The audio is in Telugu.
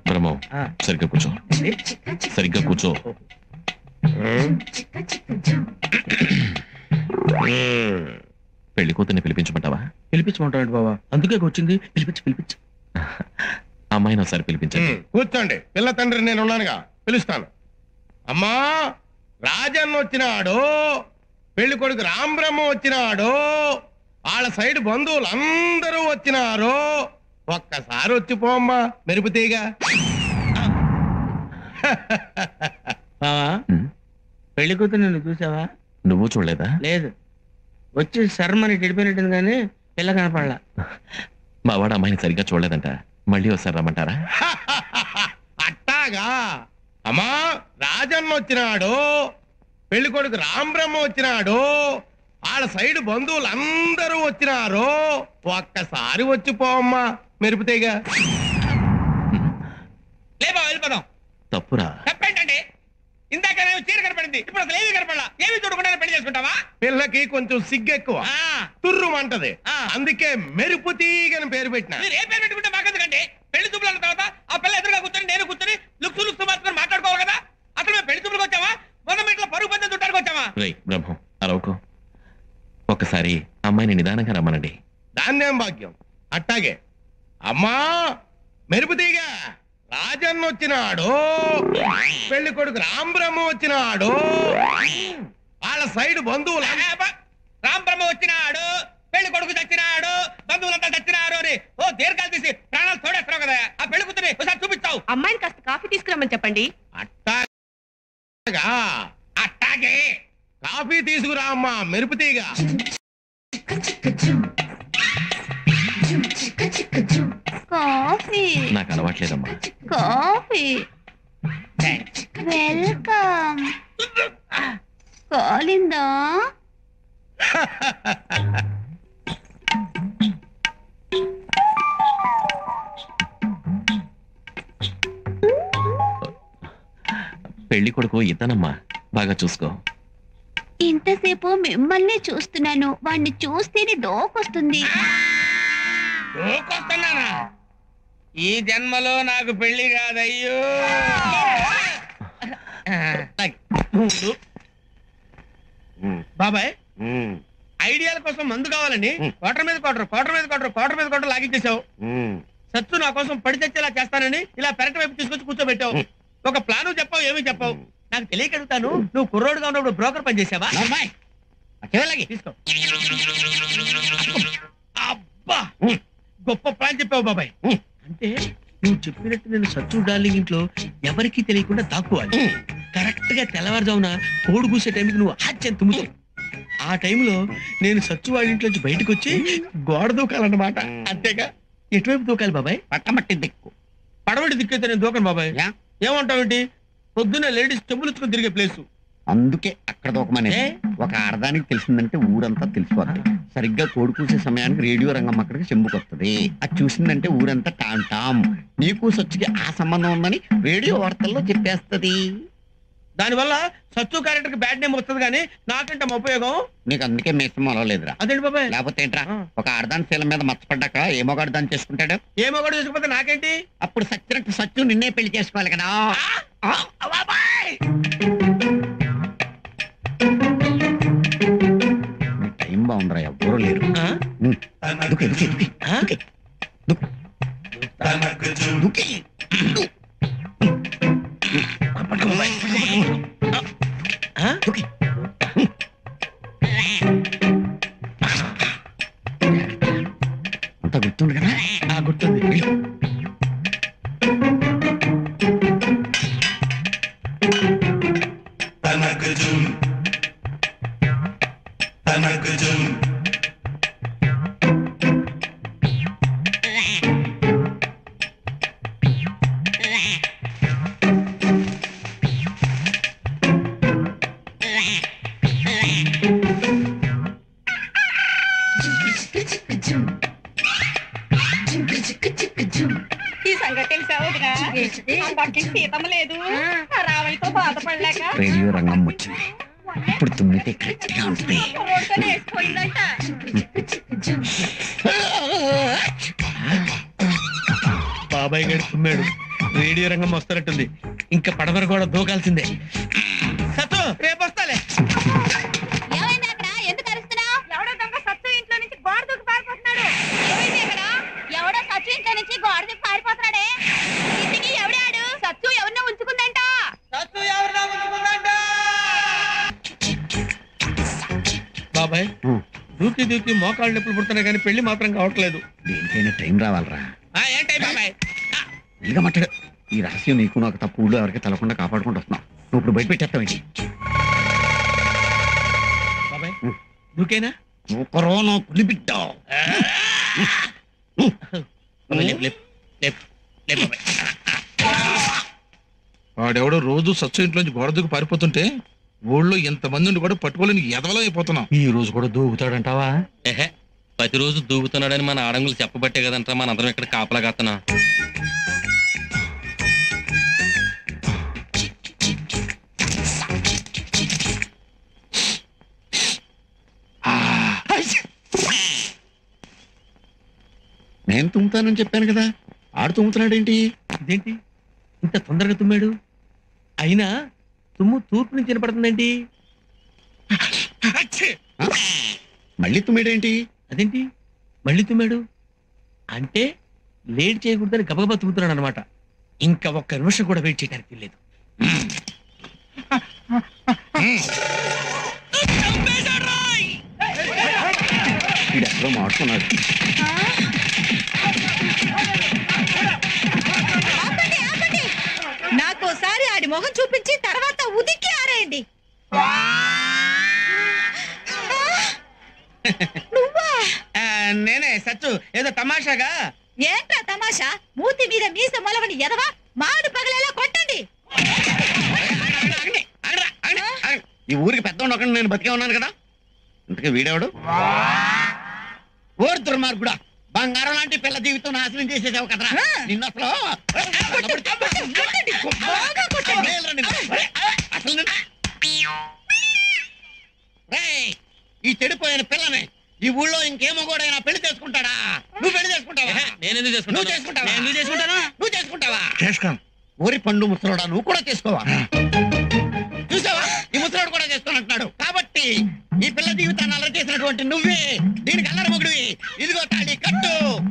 బ్రహ్మం సరిగ్గా కూర్చో, సరిగ్గా కూర్చో. పెళ్లి కూతుర్ని పిలిపించమంటావా? పిలిపించమంటాడు బాబా, అందుకే వచ్చింది. పిలిపించు. అమ్మాయిని ఒకసారి పిలిపించండి. కూర్చోండి, పిల్ల తండ్రి నేను ఉన్నానుగా, పిలుస్తాను. అమ్మా, రాజన్న వచ్చినాడు, పెళ్లి కొడుకు రాంబ్రహ్మ వచ్చినాడు, వాళ్ళ సైడ్ బంధువులు అందరూ వచ్చినారు. ఒక్కసారి వచ్చిపోమ్మా మెరుపుతీగా. బావా, పెళ్లి కూతురు నిన్ను చూసావా? నువ్వు చూడలేదా? లేదు, వచ్చి శర్మని గడిపోయినట్టుంది కానీ పిల్ల కనపడలా. మా వాడు అమ్మాయిని సరిగ్గా చూడలేదంట, మళ్ళీ ఒకసారి రమ్మంటారా? అట్టాగా. అమ్మా, రాజన్న వచ్చినాడు, పెళ్లి కొడుకు రాంబ్రహ్మ వచ్చినాడు, వాళ్ళ సైడ్ బంధువులు అందరూ వచ్చినారు. ఒక్కసారి వచ్చిపోమ్మా మెరుపుతీగా. లేబా, వెళ్ళిపోదాం. తప్పురా. తప్పేంటండి? ఇందాక చీర కనపడింది, ఇప్పుడు అసలు ఏమీ కనపడలా. ఏమీ చూడకుండా పెళ్లి చేసుకుంటావా? పిల్లకి కొంచెం సిగ్గెక్కువ, తుర్రుమంటది, అందుకే మెరుపు తీగని పేరు పెట్టిన. మీరు ఏ పేరు పెట్టుకుంటే మాకెందుకండి? పెళ్లి చూపులు అన్న తర్వాత ఆ పిల్ల ఎదురుగా కూర్చొని నేను కూర్చొని లుక్స్ మాత్రం మాట్లాడుకోవాలి కదా. అసలు మేము పెళ్లి చూపులకు వచ్చావా, మొదటి ఇంట్లో పరుగు పందెం చుట్టానికి వచ్చావా? బ్రహ్మం అరవకు, ఒక్కసారి అమ్మాయిని నిదానంగా రమ్మనండి. దాన్నేం భాగ్యం. అట్టాగే. అమ్మా, మెరుపు తీగ, రాజన్న వచ్చినాడు, పెళ్లి కొడుకు రాంబ్రహ్మ వచ్చినాడు, వాళ్ళ సైడ్ బంధువులు. రాంబ్రహ్మ వచ్చినాడు, పెళ్లి కొడుకు చచ్చినాడు, బంధువులంతా చచ్చినారు అని ఓ దీర్ఘాలు తీసి ప్రాణాలు తోడేస్తున్నావు కదా. ఆ పెళ్లి కూతురి ఒకసారి చూపిస్తావు. అమ్మాయిని కాస్త కాఫీ తీసుకురమ్మని చెప్పండి. అట్టాగే. కాఫీ తీసుకురా అమ్మా మెరుపు తీగ. కాఫీ నాకు అలవాట్లేదమ్మా. Coffee welcome. కాలిందా? పెళ్లి కొడుకు ఇతనమ్మా, బాగా చూసుకో. ఇంతసేపు మిమ్మల్ని చూస్తున్నాను, వాణ్ణి చూస్తేనే డోకొస్తుంది. డోకొస్తున్నానా? ఈ జన్మలో నాకు పెళ్లి కాదయ్యో. బాబాయ్, ఐడియాల కోసం మందు కావాలని క్వార్టర్ మీద క్వార్టర్ లాగించేశావు. సత్తు నా కోసం పడి తెచ్చేలా చేస్తానని ఇలా పెరట వైపు తీసుకొచ్చి కూర్చోబెట్టావు. ఒక ప్లాను చెప్పావు, ఏమీ చెప్పావు. నాకు తెలియక అడుగుతాను, నువ్వు కుర్రోడుగా ఉన్నప్పుడు బ్రోకర్ పని చేసావా? తీసుకో. అబ్బా, గొప్ప ప్లాన్ చెప్పావు బాబాయ్. అంటే నువ్వు చెప్పినట్టు నేను సత్తు డార్లింగ్ ఇంట్లో ఎవరికీ తెలియకుండా దాక్కోవాలి. కరెక్ట్ గా తెల్లవారుజామున కోడి కూసే టైంకి నువ్వు ఆశ్చర్యం తుమ్ముతావు. ఆ టైంలో నేను సత్తు వాడి ఇంట్లోంచి బయటకు వచ్చి గోడ దూకాలన్నమాట. అంతేగా? ఎటువైపు దూకాలి బాబాయ్? పట్టమట్టి దిక్కు. పడవటి దిక్కైతే నేను దూకను బాబాయ్. ఏమంటావేంటి? పొద్దున్నే లేడీస్ చెంబులుచ్చుకొని తిరిగే ప్లేసు, అందుకే అక్కడ దూకమని. ఒక ఆడదానికి తెలిసిందంటే ఊరంతా తెలిసిపోద్ది. సరిగ్గా కోడి కూసే సమయానికి రేడియో రంగం అక్కడికి చెంబుకొస్తుంది. అది చూసిందంటే ఊరంతా టామ్ టామ్. నీకు సచ్చుకి ఆ సంబంధం ఉందని రేడియో వార్తల్లో చెప్పేస్తది. దానివల్ల సచ్చు క్యారెక్టర్ కి బ్యాడ్ నేమ్ వస్తుంది, కానీ నాకంటే ఉపయోగం. నీకు అందుకే మీసం అలవలేదురా. అదేంటి బాబాయ్? లేకపోతే ఏంట్రా, ఒక ఆడదాని శీలం మీద మచ్చపడ్డాక ఏ మొగాడు దాన్ని చేసుకుంటాడు? ఏ మొగాడు చేసుకుంటే నాకేంటి? అప్పుడు సచ్చినట్టు సచ్చు నిన్నే పెళ్లి చేసుకోవాలి కదా. టైం బాగుందిరా, ఎవ్వరూ లేరు. అంతా గుర్తుంది కదా? గుర్తుంది. ఈ సంగతి తెలిసావుగా? సీతమ్మ లేదు, రావణితో బాధపడలేక రేడియో రంగం వచ్చింది. ఇప్పుడు తుమ్మితే కరెక్ట్గా ఉంటుంది. బాబాయ్ గడి తుమ్మాడు. రేడియో రంగం వస్తున్నట్టుంది. ఇంకా పడమర కూడా దూకాల్సిందే. సత్తు రేపు వస్తాలే. ఏమైంది అక్కడ? ఎందుకు అరుస్తున్నావు? ఎవడో దొంగ సత్తు ఇంట్లో నుంచి గోడ దూకి పారిపోతున్నాడు. ఏమైంది అక్కడ? ఎవడో సత్తు ఇంట్లో నుంచి గోడ దూకి పారిపోతున్నాడే. ఇంటికి ఎవడాడు? సత్తు ఎవరినో ఉంచుకుందంట. సత్తు ఎవరినో ఉంచుకుందంట. బాబాయ్ దూకి దూకి మోకాళ్ళు నొప్పులు పుడుతున్నాయి కానీ పెళ్లి మాత్రం కావట్లేదు. దేనికైనా టైం రావాలరా. ఏంటి బాబాయ్? ఇక మట్టడు ఈ రహస్యం నీకు నాకు తప్ప ఊళ్ళో ఎవరికి తెలకుండా కాపాడుకుంటూ వస్తున్నావు. నువ్వు ఇప్పుడు బయట పెట్టేస్తావేంటి? బాబాయ్ దూకేనా? కరోనా పులిబిడ్డ. వాడెవడో రోజు సచ్చు ఇంట్లోంచి గోడ దూకి పారిపోతుంటే ఊళ్ళో ఎంతమంది ఉండి కూడా పట్టుకోలేని ఎదవలం అయిపోతున్నాం. ఈ రోజు కూడా దూకుతాడంటావా? ఏహే ప్రతిరోజు దూకుతున్నాడని మన ఆడంగులు చెప్పబట్టే కదంట మన అందరం ఇక్కడ కాపలా కాస్తున్నాం. నేను తుమ్ముతానని చెప్పాను కదా, ఆడు తుమ్ముతున్నాడేంటి? ఇదేంటి ఇంత తొందరగా తుమ్మాడు? అయినా తుమ్ము తూర్పు నుంచి వినపడుతుందేంటి? మళ్ళీ తుమ్మాడేంటి? అదేంటి మళ్ళీ తుమ్మాడు? అంటే లేట్ చేయకూడదని గబగబా తుమ్ముతున్నాడు అనమాట. ఇంకా ఒక్క నిమిషం కూడా వెయిట్ చేయడానికి తెలియదు. వీడు ఎక్కడో మాడుతున్నాడు. నాకోసారి ఆడి మొహం చూపించి తర్వాత ఉదికి ఆరేయండి. నువ్వా? నేనే సచ్చు. ఏదో తమాషాగా. ఏంట్రా తమాషా? మూతి మీద మీస మొలవని ఎదవా మాడు పగలేలా కొట్టండి. ఈ ఊరికి పెద్ద ఒకటి నేను బతికే ఉన్నాను కదా. ఇంతకీ వీడేవాడు? ఓరు దుర్మార్గుడా, బంగారం లాంటి పిల్ల జీవితం నాశనం చేసేసావు కదరా. నిన్న అసలు ఈ చెడిపోయిన పిల్లని ఈ ఊళ్ళో ఇంకేమో కూడా పెళ్లి చేసుకుంటాడా? నువ్వు పెళ్లి చేసుకుంటావా? నేనెందుకు నువ్వు చేసుకుంటాను? చేసుకుంటావా? ఊరి పండు ముసలోడా, నువ్వు కూడా చేసుకోవా? చూసావా, ఈ ముసలోడు కూడా చేసుకోనంటున్నాడు. కాబట్టి ఈ పిల్ల జీవితాన్ని అల్లరి చేసినటువంటి నువ్వే దీనికి అల్లరి మొగుడివి. ఇదిగో తాళి కట్టు.